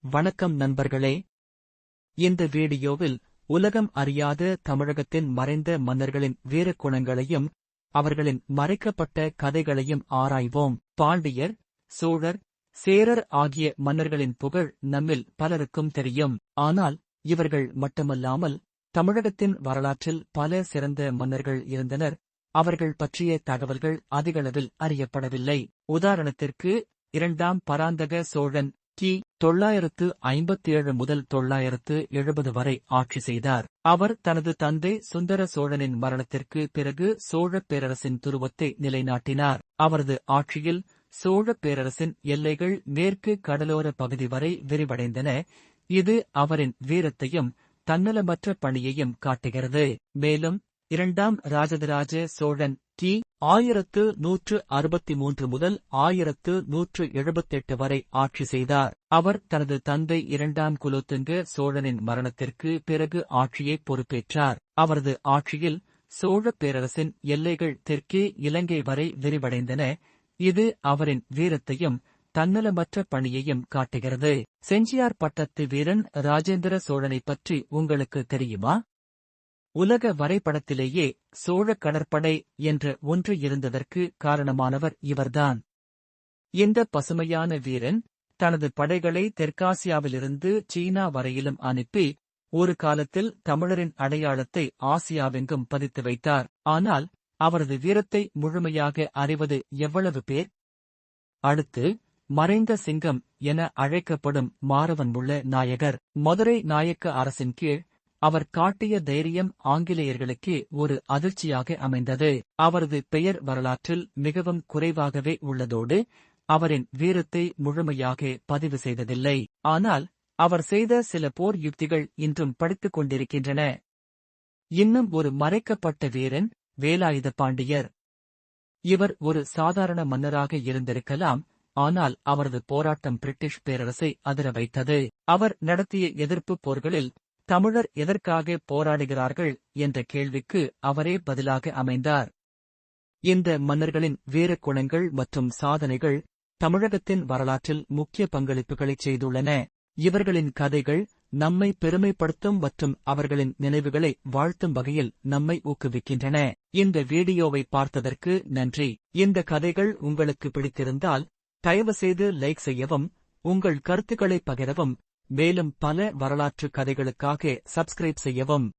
வணக்கம் நண்பர்களே. இந்த வீடியோவில் உலகம் அறியாத தமிழகத்தின் மறைந்த மன்னர்களின் வீரக்குணங்களையும் அவர்களின் மறைக்கப்பட்ட கதைகளையும் ஆராய்வோம். பாண்டியர், சோழர், சேரர் ஆகிய மன்னர்களின் புகழ் நம்மில் பலருக்கும் தெரியும். ஆனால் இவர்கள் மட்டுமல்லாமல் தமிழகத்தின் வரலாற்றில் பல சிறந்த மன்னர்கள் இருந்தனர். அவர்கள் பற்றிய தகவல்கள் அதிகளவில் அறியப்படவில்லை. உதாரணத்திற்கு, 2ஆம் பராந்தக சோழன் கி. 957 முதல் 970 வரை ஆட்சி செய்தார். அவர் தனது தந்தை சுந்தர சோழனின் மரணத்திற்கு பிறகு சோழப் பேரரசின் துருவத்தை நிலைநாட்டினார். அவரது ஆட்சியில் சோழப் பேரரசின் எல்லைகள் மேற்கு கடலோர பகுதி வரை விரிவடைந்தன. இது அவரின் வீரத்தையும் தன்னலமற்ற பணியையும் காட்டுகிறது. மேலும் 2ஆம் ராஜராஜ சோழன் கி. 1163 முதல் 1178 வரை ஆட்சி செய்தார். அவர் தனது தந்தை 2ஆம் குலோத்துங்க சோழனின் மரணத்திற்கு பிறகு ஆட்சியை பொறுப்பேற்றார். அவரது ஆட்சியில் சோழப் பேரரசின் எல்லைகள் தெற்கே இலங்கை வரை விரிவடைந்தன. இது அவரின் வீரத்தையும் தன்னலமற்ற பணியையும் காட்டுகிறது. செஞ்சியார் பட்டத்து வீரன் ராஜேந்திர சோழனைப் பற்றி உங்களுக்கு தெரியுமா? உலக வரைபடத்திலேயே சோழ கடற்படை என்ற ஒன்று இருந்ததற்கு காரணமானவர் இவர்தான். இந்த பசுமையான வீரன் தனது படைகளை தெற்காசியாவிலிருந்து சீனா வரையிலும் அனுப்பி ஒரு காலத்தில் தமிழரின் அடையாளத்தை ஆசியாவெங்கும் பதித்து வைத்தார். ஆனால் அவரது வீரத்தை முழுமையாக அறிவது எவ்வளவு பேர்? அடுத்து, மறைந்த சிங்கம் என அழைக்கப்படும் மாறவன்முள்ள நாயகர். மதுரை நாயக்க அரசின் கீழ் அவர் காட்டிய தைரியம் ஆங்கிலேயர்களுக்கு ஒரு அதிர்ச்சியாக அமைந்தது. அவரது பெயர் வரலாற்றில் மிகவும் குறைவாகவே உள்ளதோடு அவரின் வீரத்தை முழுமையாக பதிவு செய்ததில்லை. ஆனால் அவர் செய்த சில போர் யுக்திகள் இன்றும் படித்துக் கொண்டிருக்கின்றன. இன்னும் ஒரு மறைக்கப்பட்ட வீரன் வேலாயுத பாண்டியர். இவர் ஒரு சாதாரண மன்னராக இருந்திருக்கலாம். ஆனால் அவரது போராட்டம் பிரிட்டிஷ் பேரரசை அதிர வைத்தது. அவர் நடத்திய எதிர்ப்பு போர்களில் தமிழர் எதற்காக போராடுகிறார்கள் என்ற கேள்விக்கு அவரே பதிலாக அமைந்தார். இந்த மன்னர்களின் வீரக்குணங்கள் மற்றும் சாதனைகள் தமிழகத்தின் வரலாற்றில் முக்கிய பங்களிப்புகளைச் செய்துள்ளன. இவர்களின் கதைகள் நம்மை பெருமைப்படுத்தும் மற்றும் அவர்களின் நினைவுகளை வாழ்த்தும் வகையில் நம்மை ஊக்குவிக்கின்றன. இந்த வீடியோவை பார்த்ததற்கு நன்றி. இந்த கதைகள் உங்களுக்கு பிடித்திருந்தால் தயவுசெய்து லைக் செய்யவும், உங்கள் கருத்துக்களை பகிரவும், மேலும் பல வரலாற்று கதைகளுக்காக சப்ஸ்கிரைப் செய்யவும்.